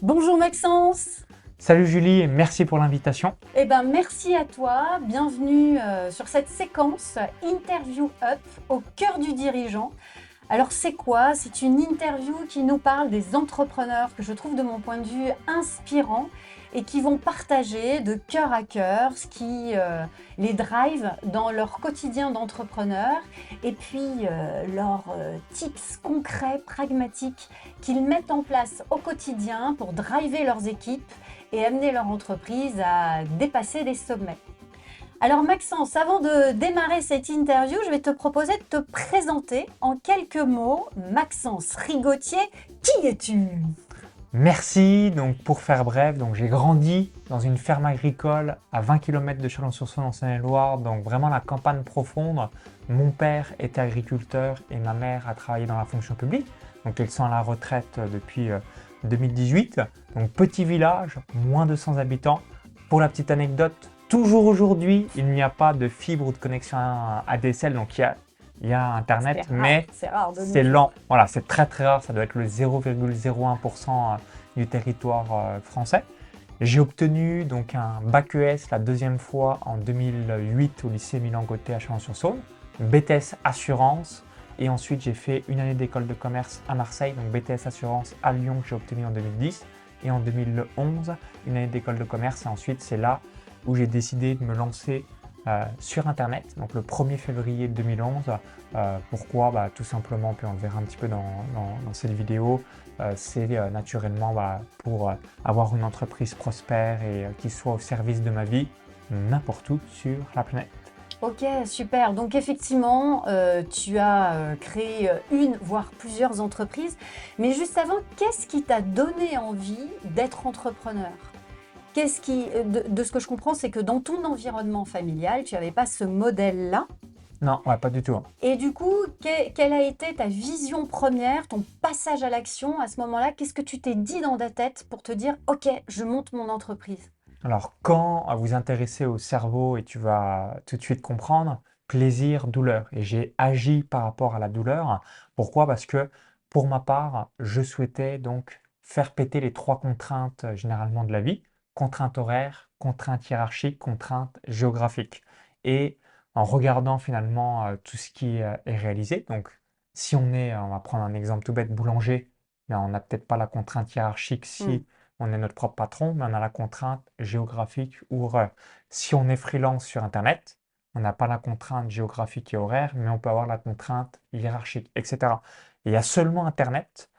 Bonjour Maxence. Salut Julie et merci pour l'invitation. Merci à toi. Bienvenue sur cette séquence Interview Up au cœur du dirigeant. Alors c'est quoi? C'est une interview qui nous parle des entrepreneurs que je trouve de mon point de vue inspirants et qui vont partager de cœur à cœur ce qui les drive dans leur quotidien d'entrepreneur et puis leurs tips concrets, pragmatiques qu'ils mettent en place au quotidien pour driver leurs équipes et amener leur entreprise à dépasser des sommets. Alors Maxence, avant de démarrer cette interview, je vais te proposer de te présenter en quelques mots. Maxence Rigotier, qui es-tu? Merci. Donc pour faire bref, j'ai grandi dans une ferme agricole à 20 km de Chalon-sur-Saône en Saône-et-Loire, donc vraiment la campagne profonde. Mon père était agriculteur et ma mère a travaillé dans la fonction publique. Donc ils sont à la retraite depuis 2018. Donc petit village, moins de 100 habitants. Pour la petite anecdote, toujours aujourd'hui, il n'y a pas de fibre ou de connexion à ADSL, donc il y a Internet, mais C'est rare de c'est nous. lent. Voilà, c'est très très rare, ça doit être le 0,01% du territoire français. J'ai obtenu donc un bac ES la deuxième fois en 2008 au lycée Milan-Gautier à Chalon-sur-Saône, BTS Assurance, et ensuite j'ai fait une année d'école de commerce à Marseille, donc BTS Assurance à Lyon que j'ai obtenu en 2010, et en 2011 une année d'école de commerce, et ensuite c'est là où j'ai décidé de me lancer sur Internet, donc le 1er février 2011. Pourquoi? Tout simplement, puis on le verra un petit peu dans cette vidéo, c'est naturellement pour avoir une entreprise prospère et qui soit au service de ma vie n'importe où sur la planète. Ok, super. Donc effectivement, tu as créé une, voire plusieurs entreprises. Mais juste avant, qu'est-ce qui t'a donné envie d'être entrepreneur? De ce que je comprends, c'est que dans ton environnement familial, tu n'avais pas ce modèle-là. Non, ouais, pas du tout. Et du coup, quelle a été ta vision première, ton passage à l'action à ce moment-là? Qu'est-ce que tu t'es dit dans ta tête pour te dire, OK, je monte mon entreprise? Alors, quand vous intéressez au cerveau et tu vas tout de suite comprendre, plaisir, douleur. Et j'ai agi par rapport à la douleur. Pourquoi? Parce que pour ma part, je souhaitais donc faire péter les trois contraintes généralement de la vie. Contrainte horaire, contrainte hiérarchique, contrainte géographique. Et en regardant finalement tout ce qui est réalisé, donc si on va prendre un exemple tout bête, boulanger, mais on n'a peut-être pas la contrainte hiérarchique Hmm. si on est notre propre patron, mais on a la contrainte géographique ou horaire. Si on est freelance sur Internet, on n'a pas la contrainte géographique et horaire, mais on peut avoir la contrainte hiérarchique, etc. Et il y a seulement Internet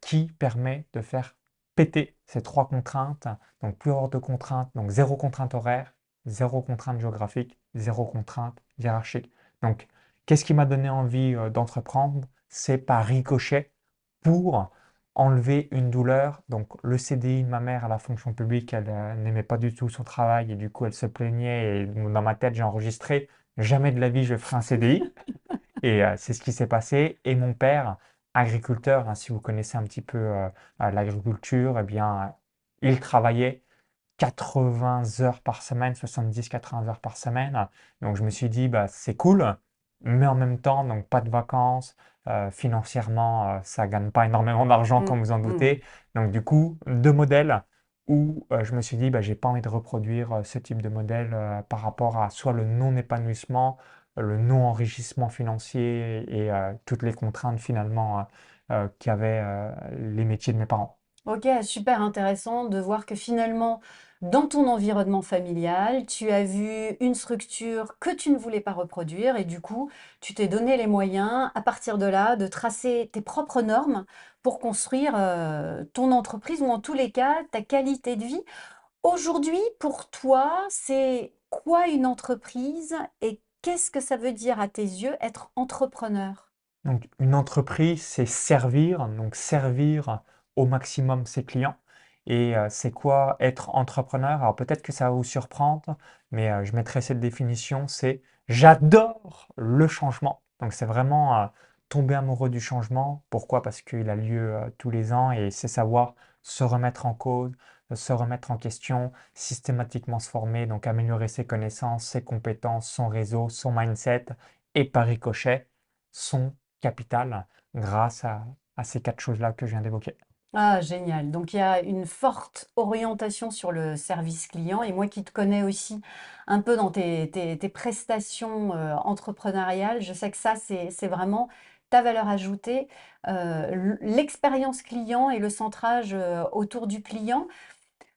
qui permet de faire péter ces trois contraintes, donc plus avoir de contraintes, donc zéro contrainte horaire, zéro contrainte géographique, zéro contrainte hiérarchique. Donc, qu'est-ce qui m'a donné envie d'entreprendre? C'est par ricochet pour enlever une douleur. Donc le CDI de ma mère à la fonction publique, elle n'aimait pas du tout son travail et du coup elle se plaignait et dans ma tête j'ai enregistré jamais de la vie je ferai un CDI et c'est ce qui s'est passé. Et mon père, agriculteur, hein, si vous connaissez un petit peu l'agriculture, eh bien il travaillait 80 heures par semaine, 70-80 heures par semaine. Donc je me suis dit, c'est cool, mais en même temps, donc pas de vacances. Financièrement, ça gagne pas énormément d'argent, Hmm, comme vous en hmm. doutez. Donc du coup, deux modèles où je me suis dit, j'ai pas envie de reproduire ce type de modèle par rapport à soit le non-épanouissement, le non-enrichissement financier et toutes les contraintes finalement qu'avaient les métiers de mes parents. Ok, super intéressant de voir que finalement, dans ton environnement familial, tu as vu une structure que tu ne voulais pas reproduire et du coup, tu t'es donné les moyens, à partir de là, de tracer tes propres normes pour construire ton entreprise ou en tous les cas, ta qualité de vie. Aujourd'hui, pour toi, c'est quoi une entreprise et qu'est-ce que ça veut dire à tes yeux être entrepreneur? Donc, une entreprise, c'est servir, donc servir au maximum ses clients. Et c'est quoi être entrepreneur? Alors peut-être que ça va vous surprendre, mais je mettrai cette définition, c'est j'adore le changement. Donc c'est vraiment tomber amoureux du changement. Pourquoi? Parce qu'il a lieu tous les ans et c'est savoir se remettre en cause, se remettre en question, systématiquement se former, donc améliorer ses connaissances, ses compétences, son réseau, son mindset et par ricochet, son capital grâce à ces quatre choses-là que je viens d'évoquer. Ah, génial. Donc, il y a une forte orientation sur le service client. Et moi qui te connais aussi un peu dans tes prestations entrepreneuriales, je sais que ça, c'est vraiment ta valeur ajoutée, l'expérience client et le centrage autour du client.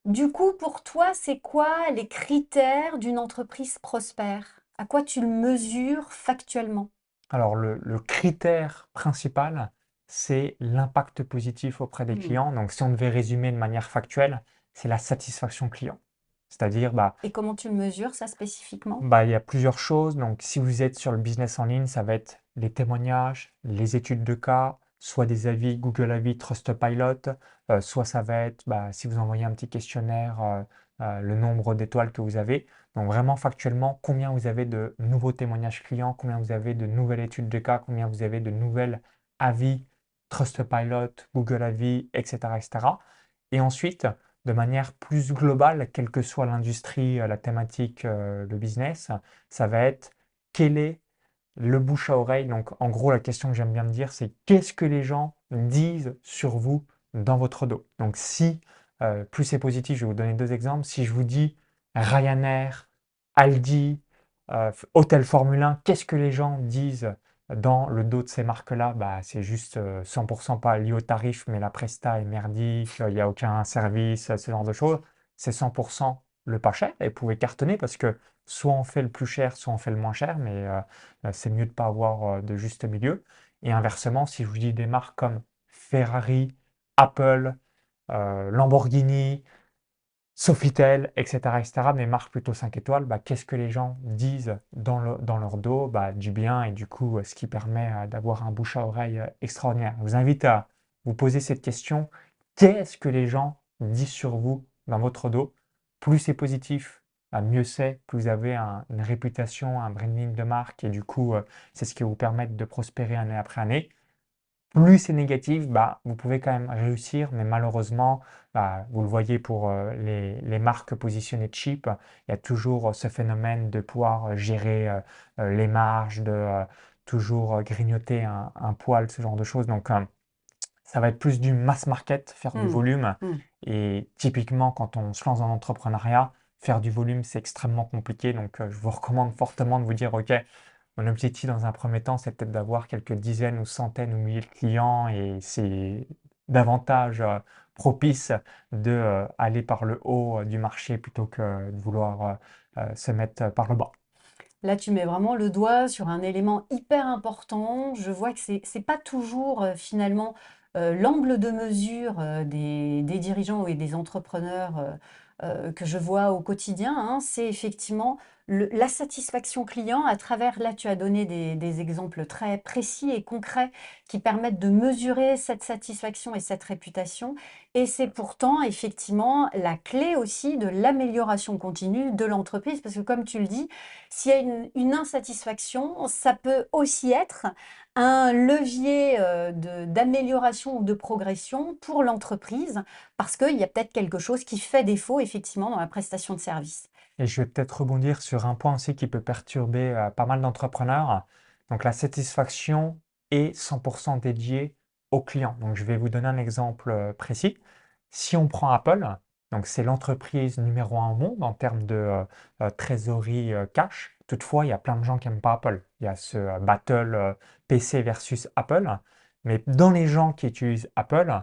Du coup, pour toi, c'est quoi les critères d'une entreprise prospère? À quoi tu le mesures factuellement? Alors, le critère principal, c'est l'impact positif auprès des Hmm. clients. Donc, si on devait résumer de manière factuelle, c'est la satisfaction client. C'est-à-dire, bah, Et comment tu le mesures, ça spécifiquement? bah, il y a plusieurs choses. Donc, si vous êtes sur le business en ligne, ça va être les témoignages, les études de cas, soit des avis Google Avis, Trustpilot, soit ça va être, bah, si vous envoyez un petit questionnaire, le nombre d'étoiles que vous avez. Donc, vraiment factuellement, combien vous avez de nouveaux témoignages clients, combien vous avez de nouvelles études de cas, combien vous avez de nouvelles avis Trustpilot, Google Avis, etc., etc. Et ensuite, de manière plus globale, quelle que soit l'industrie, la thématique, le business, ça va être quel est le bouche à oreille. Donc, en gros, la question que j'aime bien me dire, c'est qu'est-ce que les gens disent sur vous dans votre dos. Donc, si plus c'est positif, je vais vous donner deux exemples. Si je vous dis Ryanair, Aldi, Hôtel Formule 1, qu'est-ce que les gens disent dans le dos de ces marques-là? Bah, c'est juste 100% pas lié au tarif, mais la presta est merdique, il n'y a aucun service, ce genre de choses. C'est 100% le pas cher et vous pouvez cartonner parce que soit on fait le plus cher, soit on fait le moins cher, mais c'est mieux de ne pas avoir de juste milieu. Et inversement, si je vous dis des marques comme Ferrari, Apple, Lamborghini, Sofitel, etc., etc., des marques plutôt 5 étoiles, bah, qu'est-ce que les gens disent dans leur dos? Bah, du bien et du coup, ce qui permet d'avoir un bouche à oreille extraordinaire. Je vous invite à vous poser cette question. Qu'est-ce que les gens disent sur vous dans votre dos? Plus c'est positif, mieux c'est. Plus vous avez une réputation, un branding de marque et du coup, c'est ce qui va vous permettre de prospérer année après année. Plus c'est négatif, bah, vous pouvez quand même réussir, mais malheureusement, bah, vous le voyez pour les marques positionnées cheap, il y a toujours ce phénomène de pouvoir gérer les marges, de toujours grignoter un poil, ce genre de choses. Donc, ça va être plus du mass market, faire du Hmm. volume. Hmm. Et typiquement, quand on se lance dans l'entrepreneuriat, faire du volume, c'est extrêmement compliqué. Donc, je vous recommande fortement de vous dire, OK, mon objectif dans un premier temps, c'est peut-être d'avoir quelques dizaines ou centaines ou milliers de clients et c'est davantage propice de aller par le haut du marché plutôt que de vouloir se mettre par le bas. Là, tu mets vraiment le doigt sur un élément hyper important. Je vois que c'est pas toujours finalement l'angle de mesure des dirigeants et des entrepreneurs que je vois au quotidien, hein. C'est effectivement la satisfaction client à travers, là, tu as donné des exemples très précis et concrets qui permettent de mesurer cette satisfaction et cette réputation. Et c'est pourtant effectivement la clé aussi de l'amélioration continue de l'entreprise, parce que comme tu le dis, s'il y a une insatisfaction, ça peut aussi être un levier d'amélioration ou de progression pour l'entreprise, parce qu'il y a peut-être quelque chose qui fait défaut effectivement dans la prestation de service. Et je vais peut-être rebondir sur un point aussi qui peut perturber pas mal d'entrepreneurs. Donc la satisfaction est 100% dédiée au client. Donc je vais vous donner un exemple précis. Si on prend Apple, donc c'est l'entreprise numéro un au monde en termes de trésorerie cash. Toutefois, il y a plein de gens qui n'aiment pas Apple. Il y a ce battle PC versus Apple. Mais dans les gens qui utilisent Apple,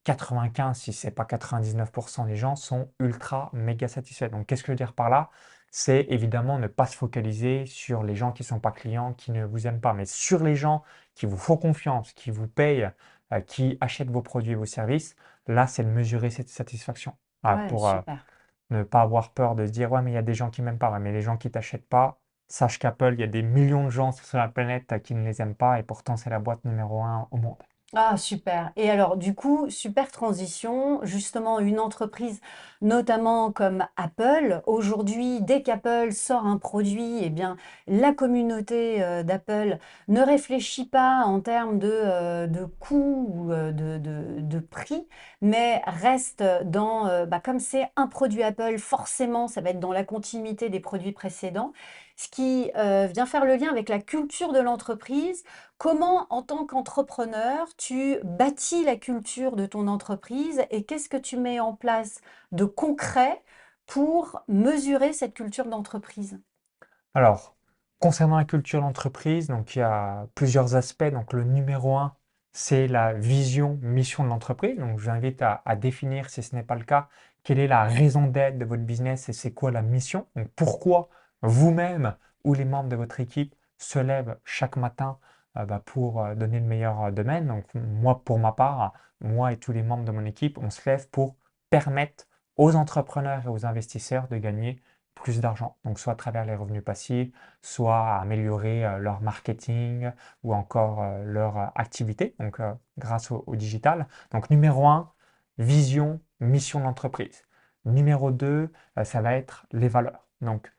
95, si ce n'est pas 99% des gens sont ultra méga satisfaits. Donc, qu'est-ce que je veux dire par là? C'est évidemment ne pas se focaliser sur les gens qui ne sont pas clients, qui ne vous aiment pas, mais sur les gens qui vous font confiance, qui vous payent, qui achètent vos produits et vos services. Là, c'est de mesurer cette satisfaction. Voilà, Ouais, pour super. ne pas avoir peur de se dire, ouais, mais il y a des gens qui ne m'aiment pas. Ouais, mais les gens qui ne t'achètent pas, sache qu'Apple, il y a des millions de gens sur la planète qui ne les aiment pas et pourtant, c'est la boîte numéro un au monde. Ah, super. Et alors, du coup, super transition. Justement, une entreprise, notamment comme Apple, aujourd'hui, dès qu'Apple sort un produit, eh bien, la communauté d'Apple ne réfléchit pas en termes de coût ou de prix, mais reste dans, bah, comme c'est un produit Apple, forcément, ça va être dans la continuité des produits précédents. ce qui vient faire le lien avec la culture de l'entreprise. Comment, en tant qu'entrepreneur, tu bâtis la culture de ton entreprise et qu'est-ce que tu mets en place de concret pour mesurer cette culture d'entreprise? Alors, concernant la culture d'entreprise, donc il y a plusieurs aspects. Donc le numéro un, c'est la vision, mission de l'entreprise. Donc je vous invite à définir, si ce n'est pas le cas, quelle est la raison d'être de votre business et c'est quoi la mission. Donc pourquoi vous-même ou les membres de votre équipe se lèvent chaque matin pour donner le meilleur domaine. Donc moi, pour ma part, moi et tous les membres de mon équipe, on se lève pour permettre aux entrepreneurs et aux investisseurs de gagner plus d'argent. Donc soit à travers les revenus passifs, soit à améliorer leur marketing ou encore leur activité, donc grâce au digital. Donc numéro un, vision, mission de l'entreprise. Numéro 2, ça va être les valeurs. Donc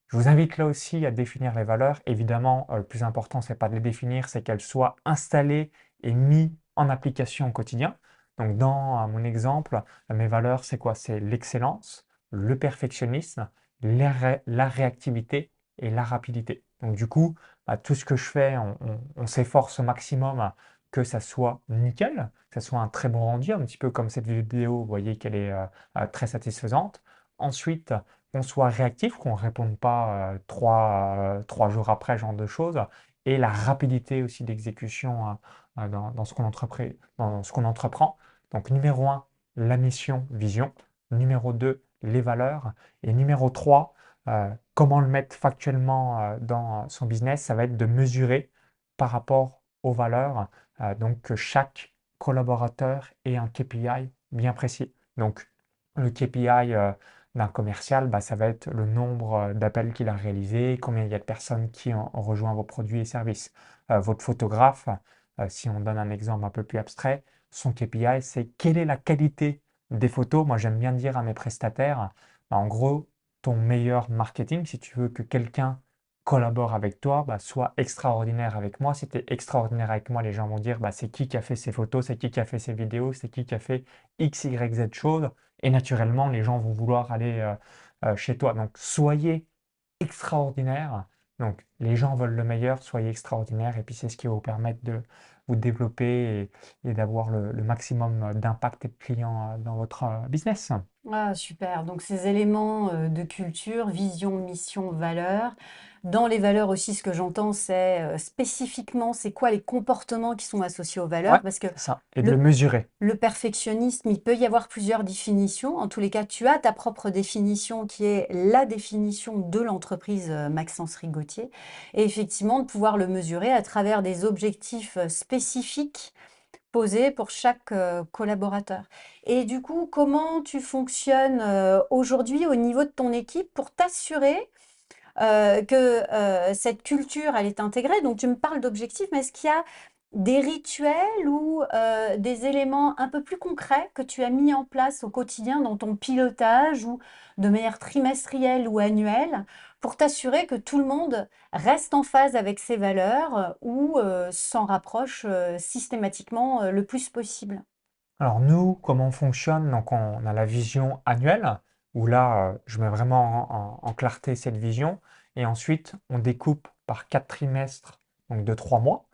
je vous invite là aussi à définir les valeurs. Évidemment, le plus important, c'est pas de les définir, c'est qu'elles soient installées et mises en application au quotidien. Donc, dans mon exemple, mes valeurs, c'est quoi? C'est l'excellence, le perfectionnisme, la réactivité et la rapidité. Donc, du coup, tout ce que je fais, on s'efforce au maximum que ça soit nickel, que ça soit un très bon rendu, un petit peu comme cette vidéo, vous voyez qu'elle est très satisfaisante. Ensuite, qu'on soit réactif, qu'on ne réponde pas trois jours après, ce genre de choses, et la rapidité aussi d'exécution dans ce qu'on entreprend. Donc numéro un, la mission, vision. Numéro 2, les valeurs. Et numéro 3, comment le mettre factuellement dans son business, ça va être de mesurer par rapport aux valeurs, donc que chaque collaborateur ait un KPI bien précis. Donc le KPI d'un commercial, ça va être le nombre d'appels qu'il a réalisé, combien il y a de personnes qui ont rejoint vos produits et services. Votre photographe, si on donne un exemple un peu plus abstrait, son KPI, c'est quelle est la qualité des photos. Moi, j'aime bien dire à mes prestataires, en gros, ton meilleur marketing, si tu veux que quelqu'un collabore avec toi, sois extraordinaire avec moi. Si tu es extraordinaire avec moi, les gens vont dire, c'est qui a fait ces photos, c'est qui a fait ces vidéos, c'est qui a fait X, Y, Z choses. Et naturellement, les gens vont vouloir aller chez toi. Donc, soyez extraordinaire. Donc, les gens veulent le meilleur, soyez extraordinaire. Et puis, c'est ce qui va vous permettre de vous développer et d'avoir le maximum d'impact et de clients dans votre business. Ah, super. Donc ces éléments de culture, vision, mission, valeur. Dans les valeurs aussi, ce que j'entends, c'est spécifiquement, c'est quoi les comportements qui sont associés aux Ouais, valeurs? Parce que c'est ça. Et de le le, mesurer. le perfectionnisme, il peut y avoir plusieurs définitions. En tous les cas, tu as ta propre définition qui est la définition de l'entreprise Maxence Rigotier. Et effectivement, de pouvoir le mesurer à travers des objectifs spécifiques posés pour chaque collaborateur. Et du coup, comment tu fonctionnes aujourd'hui au niveau de ton équipe pour t'assurer que cette culture, elle est intégrée? Donc, tu me parles d'objectifs, mais est-ce qu'il y a des rituels ou des éléments un peu plus concrets que tu as mis en place au quotidien dans ton pilotage ou de manière trimestrielle ou annuelle pour t'assurer que tout le monde reste en phase avec ses valeurs ou s'en rapproche systématiquement le plus possible? Alors nous, comment on fonctionne? Donc on a la vision annuelle, où là, je mets vraiment en clarté cette vision. Et ensuite, on découpe par 4 trimestres, donc de 3 mois.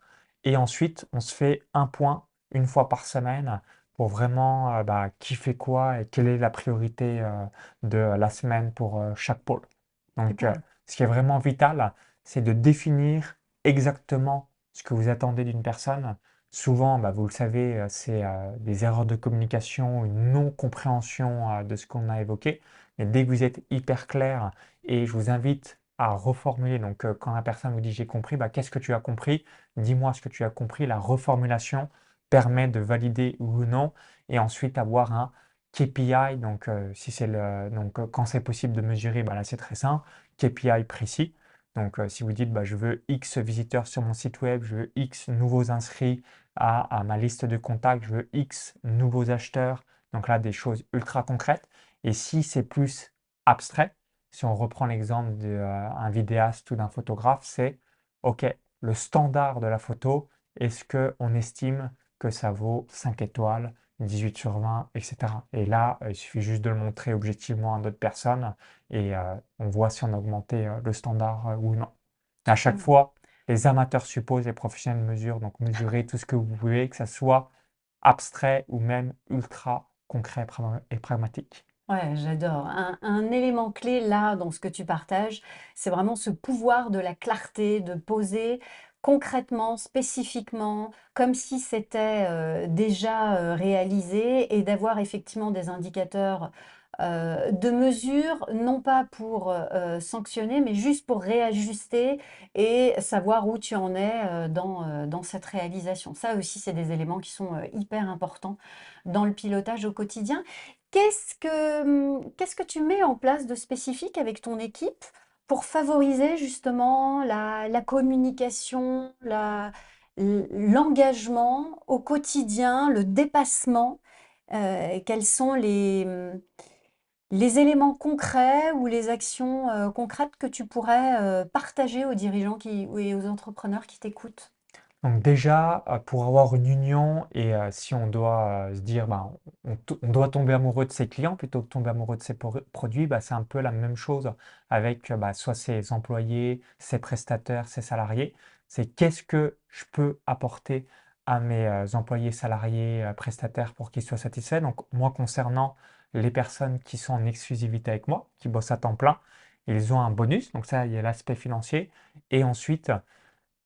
Et ensuite, on se fait un point une fois par semaine pour vraiment qui fait quoi et quelle est la priorité de la semaine pour chaque pôle. Donc, Super. ce qui est vraiment vital, c'est de définir exactement ce que vous attendez d'une personne. Souvent, vous le savez, c'est des erreurs de communication, une non-compréhension de ce qu'on a évoqué. Mais dès que vous êtes hyper clair, et je vous invite à reformuler, donc quand la personne vous dit j'ai compris, qu'est-ce que tu as compris? Dis-moi ce que tu as compris. La reformulation permet de valider ou non, et ensuite avoir un KPI. Donc, si c'est donc quand c'est possible de mesurer, là c'est très simple. KPI précis. Donc, si vous dites je veux X visiteurs sur mon site web, je veux X nouveaux inscrits à ma liste de contacts, je veux X nouveaux acheteurs. Donc là, des choses ultra concrètes. Et si c'est plus abstrait, si on reprend l'exemple d'un vidéaste ou d'un photographe, c'est OK, le standard de la photo, est-ce qu'on estime que ça vaut 5 étoiles, 18 sur 20, etc. Et là, il suffit juste de le montrer objectivement à d'autres personnes et on voit si on a augmenté le standard ou non. À chaque Mmh. fois, les amateurs supposent, les professionnels mesurent, donc mesurez tout ce que vous pouvez, que ça soit abstrait ou même ultra concret et pragmatique. Ouais, j'adore. Un élément clé là dans ce que tu partages, c'est vraiment ce pouvoir de la clarté, de poser concrètement, spécifiquement, comme si c'était déjà réalisé et d'avoir effectivement des indicateurs de mesure, non pas pour sanctionner, mais juste pour réajuster et savoir où tu en es dans cette réalisation. Ça aussi, c'est des éléments qui sont hyper importants dans le pilotage au quotidien. Qu'est-ce que tu mets en place de spécifique avec ton équipe pour favoriser justement la communication, l'engagement au quotidien, le dépassement? Quels sont les éléments concrets ou les actions concrètes que tu pourrais partager aux dirigeants et aux entrepreneurs qui t'écoutent? Donc déjà, pour avoir une union et si on doit se dire, bah, on doit tomber amoureux de ses clients plutôt que tomber amoureux de ses produits, bah, c'est un peu la même chose avec bah, soit ses employés, ses prestataires, ses salariés. C'est qu'est-ce que je peux apporter à mes employés, salariés, prestataires pour qu'ils soient satisfaits. Donc moi, concernant les personnes qui sont en exclusivité avec moi, qui bossent à temps plein, ils ont un bonus. Donc ça, il y a l'aspect financier. Et ensuite,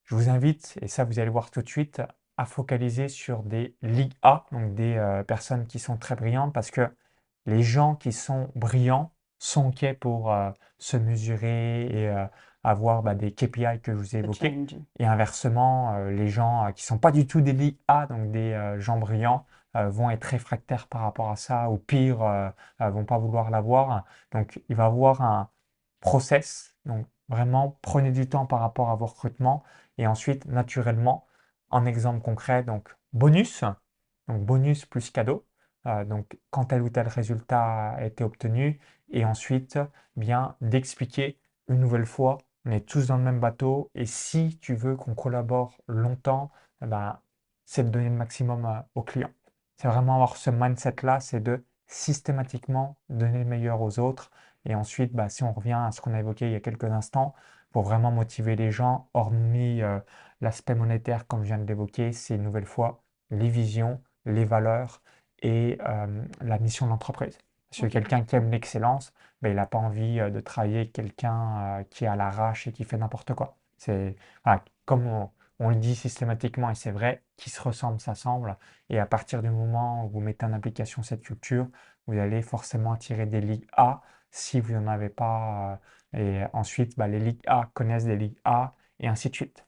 je vous invite, et ça vous allez voir tout de suite, à focaliser sur des Ligue A, donc des personnes qui sont très brillantes, parce que les gens qui sont brillants sont OK pour se mesurer et avoir bah, des KPI que je vous ai Le évoqués. challenge. Et inversement, les gens qui ne sont pas du tout des Ligue A, donc des gens brillants, vont être réfractaires par rapport à ça, ou pire, vont pas vouloir l'avoir. Donc il va y avoir un process. Donc vraiment, prenez du temps par rapport à vos recrutements et ensuite, naturellement, en exemple concret, donc bonus plus cadeau. Donc, quand tel ou tel résultat a été obtenu, et ensuite, bien d'expliquer une nouvelle fois, on est tous dans le même bateau, et si tu veux qu'on collabore longtemps, eh ben, c'est de donner le maximum aux clients. C'est vraiment avoir ce mindset-là, c'est de systématiquement donner le meilleur aux autres. Et ensuite, bah, si on revient à ce qu'on a évoqué il y a quelques instants, pour vraiment motiver les gens, hormis l'aspect monétaire, comme je viens de l'évoquer, c'est une nouvelle fois les visions, les valeurs et la mission de l'entreprise. Parce que Ok. quelqu'un qui aime l'excellence, ben, il n'a pas envie de travailler avec quelqu'un qui est à l'arrache et qui fait n'importe quoi. C'est voilà, comme on le dit systématiquement, et c'est vrai, qui se ressemble s'assemble. Et à partir du moment où vous mettez en application cette culture, vous allez forcément attirer des ligues A si vous n'en avez pas. Et ensuite, bah, les ligues A connaissent des ligues A et ainsi de suite.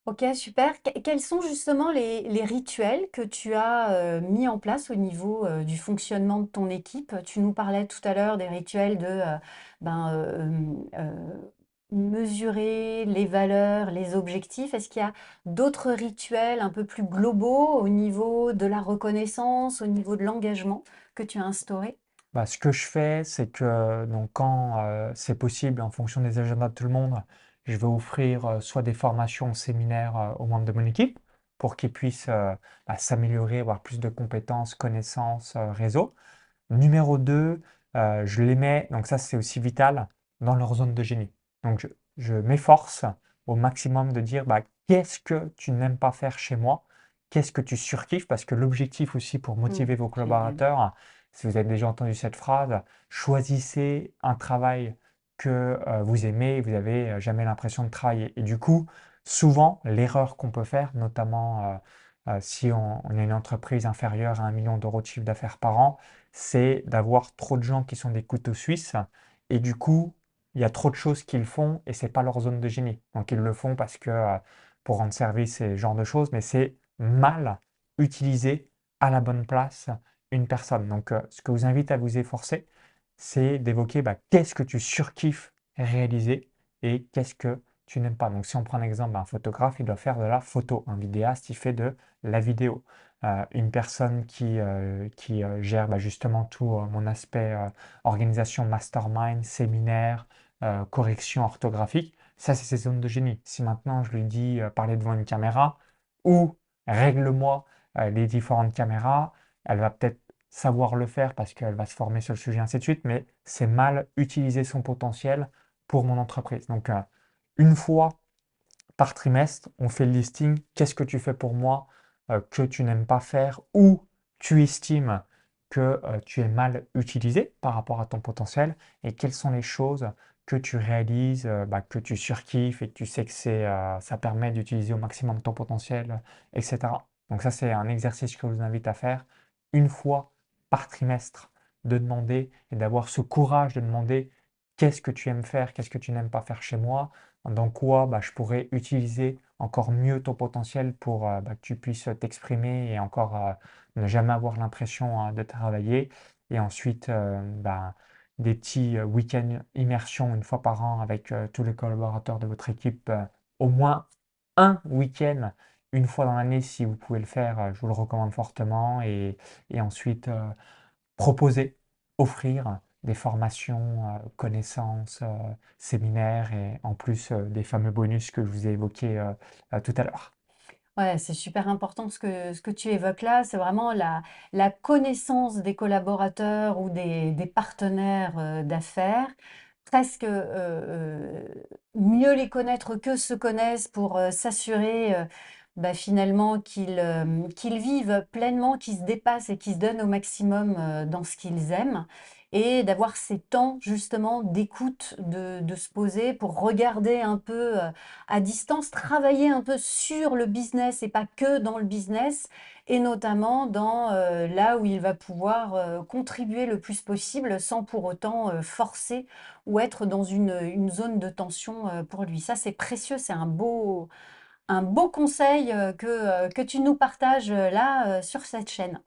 Ok, super. Quels sont justement les rituels que tu as mis en place au niveau du fonctionnement de ton équipe? Tu nous parlais tout à l'heure des rituels de ben, mesurer les valeurs, les objectifs. Est-ce qu'il y a d'autres rituels un peu plus globaux au niveau de la reconnaissance, au niveau de l'engagement que tu as instauré? Bah, ce que je fais, c'est que donc, quand c'est possible, en fonction des agendas de tout le monde, je vais offrir soit des formations, séminaires aux membres de mon équipe pour qu'ils puissent bah, s'améliorer, avoir plus de compétences, connaissances, réseau. Numéro 2, je les mets, donc ça c'est aussi vital, dans leur zone de génie. Donc je m'efforce au maximum de dire bah, qu'est-ce que tu n'aimes pas faire chez moi, qu'est-ce que tu surkiffes, parce que l'objectif aussi pour motiver vos Génial. collaborateurs, si vous avez déjà entendu cette phrase, choisissez un travail que vous aimez et vous n'avez jamais l'impression de travailler. Et du coup, souvent, l'erreur qu'on peut faire, notamment si on a une entreprise inférieure à 1 million d'euros de chiffre d'affaires par an, c'est d'avoir trop de gens qui sont des couteaux suisses et du coup, il y a trop de choses qu'ils font et c'est pas leur zone de génie. Donc ils le font parce que pour rendre service et ce genre de choses, mais c'est mal utilisé à la bonne place une personne. Donc ce que je vous invite à vous efforcer, c'est d'évoquer bah, qu'est-ce que tu surkiffes réaliser et qu'est-ce que tu n'aimes pas. Donc si on prend un exemple, un photographe, il doit faire de la photo. Un vidéaste, il fait de la vidéo. Une personne qui gère bah, justement tout mon aspect organisation, mastermind, séminaire, correction orthographique, ça c'est ses zones de génie. Si maintenant je lui dis parler devant une caméra ou règle-moi les différentes caméras. Elle va peut-être savoir le faire parce qu'elle va se former sur le sujet, ainsi de suite, mais c'est mal utiliser son potentiel pour mon entreprise. Donc, une fois par trimestre, on fait le listing. Qu'est-ce que tu fais pour moi que tu n'aimes pas faire ou tu estimes que tu es mal utilisé par rapport à ton potentiel et quelles sont les choses que tu réalises, que tu surkiffes et que tu sais que ça permet d'utiliser au maximum ton potentiel, etc. Donc ça, c'est un exercice que je vous invite à faire une fois par trimestre, de demander et d'avoir ce courage de demander qu'est-ce que tu aimes faire, qu'est-ce que tu n'aimes pas faire chez moi, dans quoi je pourrais utiliser encore mieux ton potentiel pour que tu puisses t'exprimer et encore ne jamais avoir l'impression de travailler. Et ensuite, des petits week-ends immersion une fois par an avec tous les collaborateurs de votre équipe, au moins un week-end, une fois dans l'année, si vous pouvez le faire, je vous le recommande fortement. Et ensuite, proposer, offrir des formations, connaissances, séminaires et en plus, des fameux bonus que je vous ai évoqués, tout à l'heure. Ouais, c'est super important ce que tu évoques là, c'est vraiment la connaissance des collaborateurs ou des partenaires d'affaires, presque mieux les connaître que se connaissent pour s'assurer finalement qu'ils vivent pleinement, qu'ils se dépassent et qu'ils se donnent au maximum dans ce qu'ils aiment. Et d'avoir ces temps justement d'écoute, de se poser pour regarder un peu à distance, travailler un peu sur le business et pas que dans le business, et notamment dans là où il va pouvoir contribuer le plus possible sans pour autant forcer ou être dans une zone de tension pour lui. Ça, c'est précieux, c'est un beau conseil que tu nous partages là sur cette chaîne.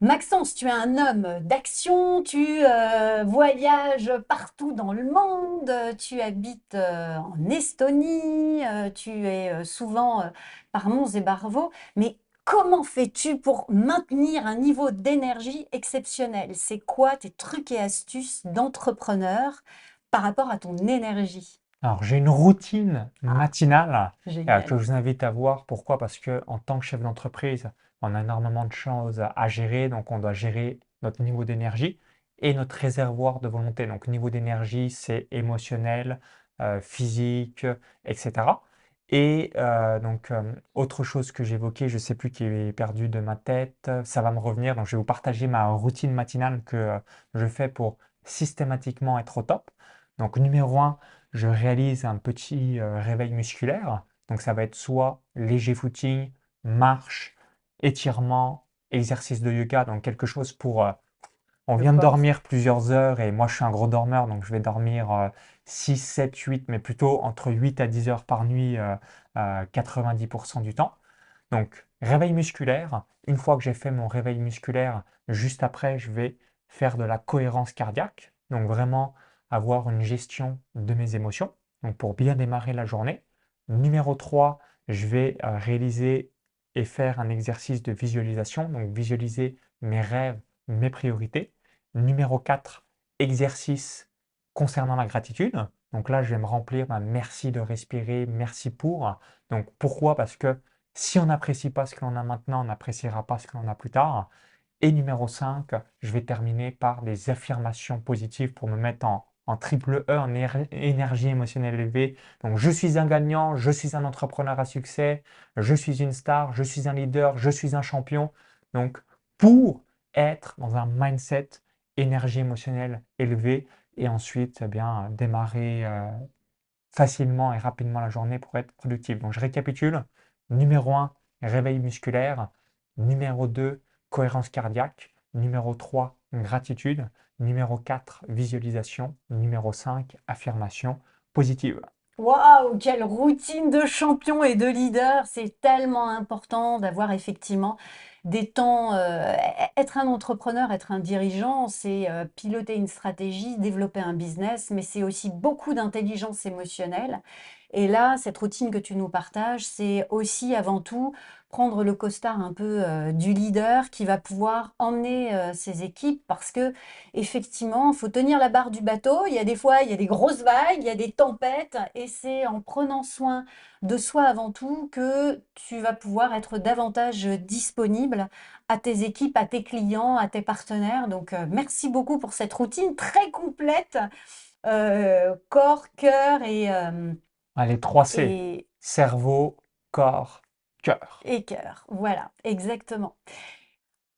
Maxence, tu es un homme d'action, tu voyages partout dans le monde, tu habites en Estonie, tu es souvent par Mons et Barvaux, mais comment fais-tu pour maintenir un niveau d'énergie exceptionnel? C'est quoi tes trucs et astuces d'entrepreneur par rapport à ton énergie? Alors, j'ai une routine Ah, matinale que génial. je vous invite à voir. Pourquoi? Parce que en tant que chef d'entreprise, on a énormément de choses à gérer. Donc, on doit gérer notre niveau d'énergie et notre réservoir de volonté. Donc, niveau d'énergie, c'est émotionnel, physique, etc. Et autre chose que j'évoquais, je ne sais plus qui est perdu de ma tête, ça va me revenir. Donc, je vais vous partager ma routine matinale que je fais pour systématiquement être au top. Donc, numéro un, je réalise un petit réveil musculaire. Donc ça va être soit léger footing, marche, étirement, exercice de yoga, donc quelque chose pour... on Le vient de corps. dormir plusieurs heures et moi je suis un gros dormeur, donc je vais dormir 6, 7, 8, mais plutôt entre 8 à 10 heures par nuit 90% du temps. Donc réveil musculaire, une fois que j'ai fait mon réveil musculaire, juste après je vais faire de la cohérence cardiaque, donc vraiment avoir une gestion de mes émotions, donc pour bien démarrer la journée. Numéro 3, je vais réaliser et faire un exercice de visualisation, donc visualiser mes rêves, mes priorités. Numéro 4, exercice concernant la gratitude. Donc là, je vais me remplir d'un merci de respirer, merci pour. Donc pourquoi? Parce que si on n'apprécie pas ce que l'on a maintenant, on n'appréciera pas ce que l'on a plus tard. Et numéro 5, je vais terminer par des affirmations positives pour me mettre en triple E, en énergie émotionnelle élevée. Donc, je suis un gagnant, je suis un entrepreneur à succès, je suis une star, je suis un leader, je suis un champion. Donc, pour être dans un mindset énergie émotionnelle élevée et ensuite démarrer facilement et rapidement la journée pour être productif. Donc je récapitule. Numéro 1, réveil musculaire. Numéro 2, cohérence cardiaque. Numéro 3, gratitude. Numéro 4, visualisation. Numéro 5, affirmation positive. Waouh, quelle routine de champion et de leader! C'est tellement important d'avoir effectivement des temps. Être un entrepreneur, être un dirigeant, c'est piloter une stratégie, développer un business, mais c'est aussi beaucoup d'intelligence émotionnelle Et là, cette routine que tu nous partages, c'est aussi avant tout prendre le costard un peu du leader qui va pouvoir emmener ses équipes parce que effectivement, il faut tenir la barre du bateau. Il y a des fois, il y a des grosses vagues, il y a des tempêtes et c'est en prenant soin de soi avant tout que tu vas pouvoir être davantage disponible à tes équipes, à tes clients, à tes partenaires. Donc, merci beaucoup pour cette routine très complète, corps, cœur Allez, 3C, et, cerveau, corps, cœur. et cœur. Voilà, exactement.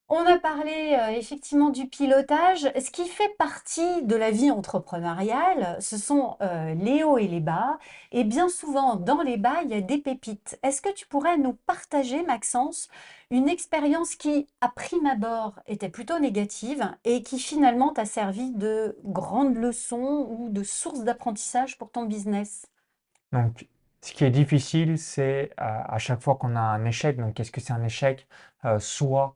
On a parlé effectivement du pilotage. Ce qui fait partie de la vie entrepreneuriale, ce sont les hauts et les bas. Et bien souvent, dans les bas, il y a des pépites. Est-ce que tu pourrais nous partager, Maxence, une expérience qui, à prime abord, était plutôt négative et qui finalement t'a servi de grande leçon ou de source d'apprentissage pour ton business? Donc, ce qui est difficile, c'est à chaque fois qu'on a un échec. Donc, qu'est-ce que c'est un échec? Soit,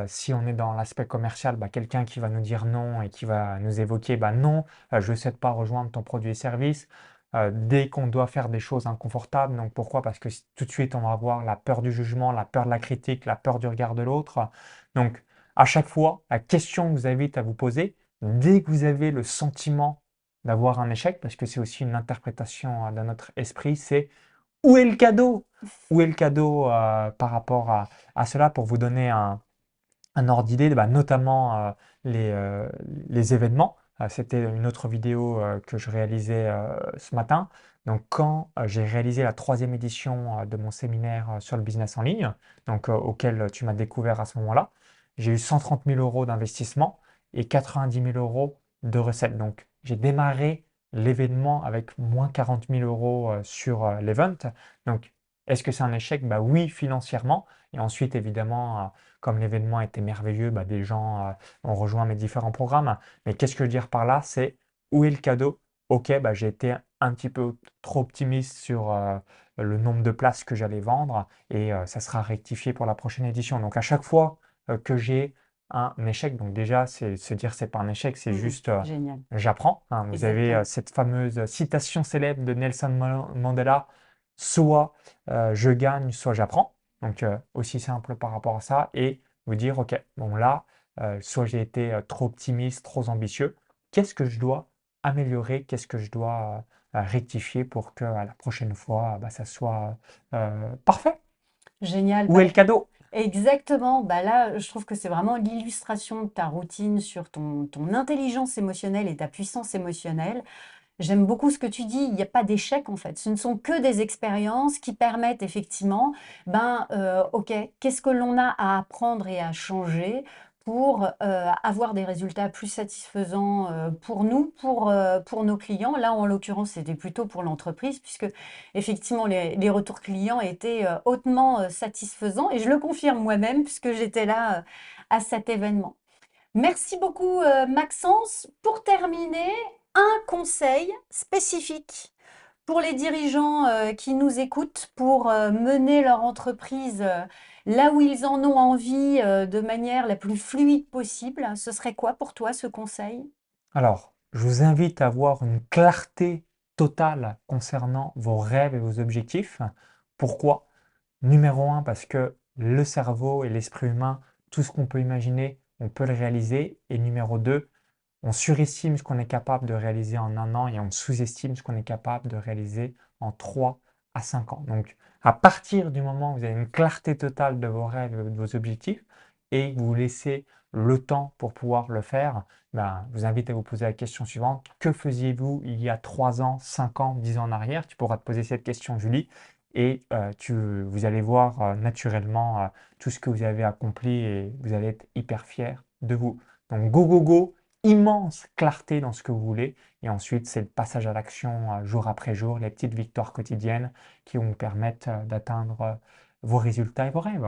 si on est dans l'aspect commercial, bah, quelqu'un qui va nous dire non et qui va nous évoquer, bah non, je ne souhaite pas rejoindre ton produit et service. Dès qu'on doit faire des choses inconfortables, donc pourquoi? Parce que tout de suite, on va avoir la peur du jugement, la peur de la critique, la peur du regard de l'autre. Donc, à chaque fois, la question que je vous invite à vous poser, dès que vous avez le sentiment d'avoir un échec, parce que c'est aussi une interprétation dans notre esprit, c'est où est le cadeau? Où est le cadeau par rapport à cela pour vous donner un ordre d'idée, bah, notamment les, euh, les événements. C'était une autre vidéo que je réalisais ce matin. Donc, quand j'ai réalisé la troisième édition de mon séminaire sur le business en ligne, donc auquel tu m'as découvert à ce moment-là, j'ai eu 130 000 euros d'investissement et 90 000 euros de recettes. Donc, j'ai démarré l'événement avec moins 40 000 euros sur l'event. Donc, est-ce que c'est un échec? Bah oui, financièrement. Et ensuite, évidemment, comme l'événement était merveilleux, bah, des gens ont rejoint mes différents programmes. Mais qu'est-ce que je veux dire par là? C'est où est le cadeau? Ok, bah, j'ai été un petit peu trop optimiste sur le nombre de places que j'allais vendre et ça sera rectifié pour la prochaine édition. Donc à chaque fois que j'ai un échec, donc déjà, c'est se dire c'est pas un échec, c'est Mhm. juste Génial, j'apprends, hein. Vous avez exactement. cette fameuse citation célèbre de Nelson Mandela, soit je gagne, soit j'apprends. Donc, aussi simple par rapport à ça et vous dire, OK, bon là, soit j'ai été trop optimiste, trop ambitieux. Qu'est-ce que je dois améliorer? Qu'est-ce que je dois rectifier pour que à la prochaine fois, bah, ça soit parfait? Génial. Où Bah, est le cadeau? exactement. Bah là, je trouve que c'est vraiment l'illustration de ta routine sur ton intelligence émotionnelle et ta puissance émotionnelle. J'aime beaucoup ce que tu dis, il n'y a pas d'échec en fait. Ce ne sont que des expériences qui permettent effectivement, ok, qu'est-ce que l'on a à apprendre et à changer pour avoir des résultats plus satisfaisants pour nous, pour nos clients. Là, en l'occurrence, c'était plutôt pour l'entreprise, puisque effectivement, les retours clients étaient hautement satisfaisants, et je le confirme moi-même, puisque j'étais là à cet événement. Merci beaucoup, Maxence. Pour terminer, un conseil spécifique pour les dirigeants qui nous écoutent pour mener leur entreprise là où ils en ont envie de manière la plus fluide possible. Ce serait quoi pour toi ce conseil? Alors, je vous invite à avoir une clarté totale concernant vos rêves et vos objectifs. Pourquoi? Numéro un, parce que le cerveau et l'esprit humain, tout ce qu'on peut imaginer, on peut le réaliser. Et numéro deux, on surestime ce qu'on est capable de réaliser en un an et on sous-estime ce qu'on est capable de réaliser en 3 à 5 ans. Donc, à partir du moment où vous avez une clarté totale de vos rêves et de vos objectifs et que vous vous laissez le temps pour pouvoir le faire, ben, je vous invite à vous poser la question suivante. Que faisiez-vous il y a 3 ans, 5 ans, 10 ans en arrière? Tu pourras te poser cette question, Julie, et vous allez voir naturellement tout ce que vous avez accompli et vous allez être hyper fiers de vous. Donc, go, go, go! Immense clarté dans ce que vous voulez. Et ensuite, c'est le passage à l'action jour après jour, les petites victoires quotidiennes qui vont vous permettre d'atteindre vos résultats et vos rêves.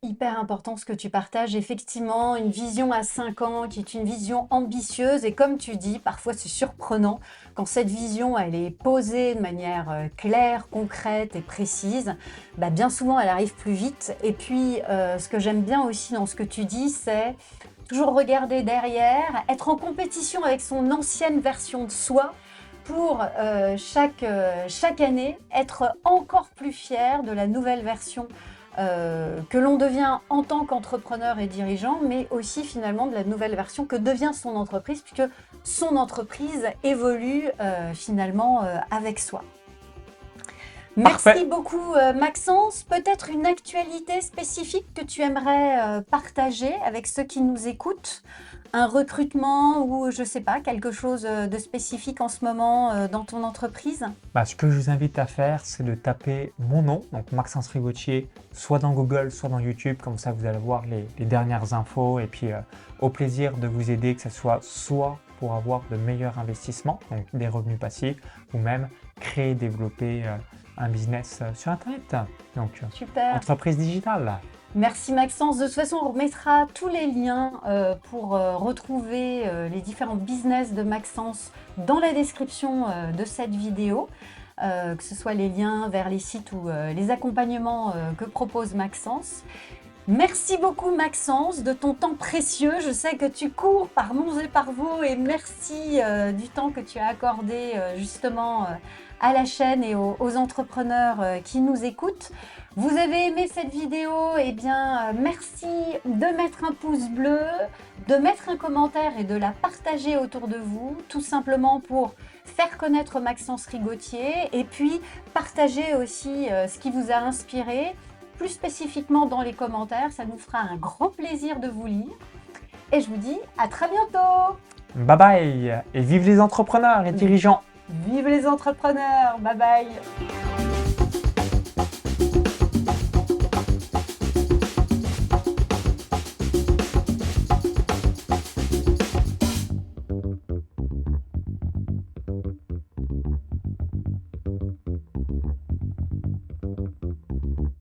Hyper important ce que tu partages. Effectivement, une vision à 5 ans qui est une vision ambitieuse. Et comme tu dis, parfois c'est surprenant quand cette vision, elle est posée de manière claire, concrète et précise. Bah, bien souvent, elle arrive plus vite. Et puis, ce que j'aime bien aussi dans ce que tu dis, c'est toujours regarder derrière, être en compétition avec son ancienne version de soi pour chaque année être encore plus fier de la nouvelle version que l'on devient en tant qu'entrepreneur et dirigeant, mais aussi finalement de la nouvelle version que devient son entreprise, puisque son entreprise évolue finalement avec soi. Merci Parfait. beaucoup Maxence. Peut-être une actualité spécifique que tu aimerais partager avec ceux qui nous écoutent? Un recrutement ou je sais pas, quelque chose de spécifique en ce moment dans ton entreprise? Bah, ce que je vous invite à faire, c'est de taper mon nom, donc Maxence Rigotier, soit dans Google, soit dans YouTube. Comme ça, vous allez voir les dernières infos. Et puis, au plaisir de vous aider, que ce soit pour avoir de meilleurs investissements, donc des revenus passifs, ou même créer, développer un business sur Internet. Donc, Super. entreprise digitale. Merci Maxence. De toute façon, on remettra tous les liens pour retrouver les différents business de Maxence dans la description de cette vidéo, que ce soit les liens vers les sites ou les accompagnements que propose Maxence. Merci beaucoup Maxence de ton temps précieux. Je sais que tu cours par monts et par vaux et merci du temps que tu as accordé justement à la chaîne et aux entrepreneurs qui nous écoutent. Vous avez aimé cette vidéo? Eh bien, merci de mettre un pouce bleu, de mettre un commentaire et de la partager autour de vous, tout simplement pour faire connaître Maxence Rigotier et puis partager aussi ce qui vous a inspiré, plus spécifiquement dans les commentaires. Ça nous fera un grand plaisir de vous lire. Et je vous dis à très bientôt. Bye bye et vive les entrepreneurs et dirigeants. Vive les entrepreneurs. Bye bye.